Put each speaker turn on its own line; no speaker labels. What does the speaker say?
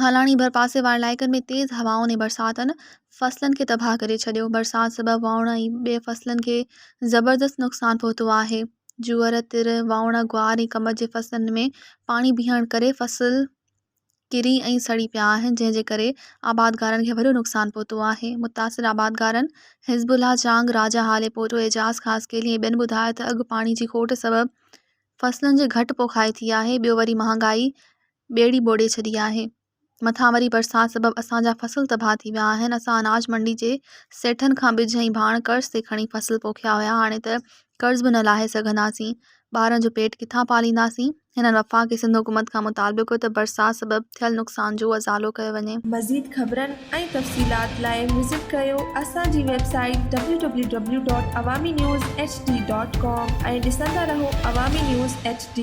हालाणी भरपासे वारे इलाइक़नि में तेज़ हवाउनि ऐं बरसातनि फ़सलनि खे तबाह करे छॾियो। बरसात सबबि वाउण ऐं ॿिए फ़सलनि खे ज़बरदस्त नुक़सानु पहुतो आहे। जूअर, तिर, वाउण, ग्वार ऐं कमत जे फ़सलनि में पाणी बीहण करे फ़सुल किरी ऐं सड़ी पिया आहिनि, जंहिंजे करे आबादगारनि खे वॾो नुक़सानु पहुतो आहे। मुतासिर आबादगारनि हिज़्बुल्लाह चांग, राजा हाले पोटो, एजाज़ ख़ासकेली ऐं ॿियनि ॿुधायो त अॻु पाणी जी खोट सबबि फ़सलनि जे घटि पोखाई थी आहे। ॿियो वरी महांगाई ॿेड़ी ॿोड़े छॾी आहे। मथां वरी बरसात सबबि असांजा फ़सुल तबाह थी विया आहिनि। असां अनाज मंडी जे सेठनि खां ॿिज ऐं भाण कर्ज़ ते खणी फ़सुल पोखिया हुआ। हाणे त कर्ज़ बि न लाहे सघंदासीं। ॿारनि जो पेट किथां पालींदासीं। हिननि वफ़ाक़ी सिंध हुकूमत खां मुतालबो कयो त बरसात सबबि थियल नुक़सान जो अज़ालो कयो वञे।
मज़ीद ख़बरनि ऐं तफ़सीलात लाइ विज़िट कयो असांजी वेबसाइट www.awamiNewsHD.com ऐं ॾिसंदा रहो अवामी न्यूज़ HD।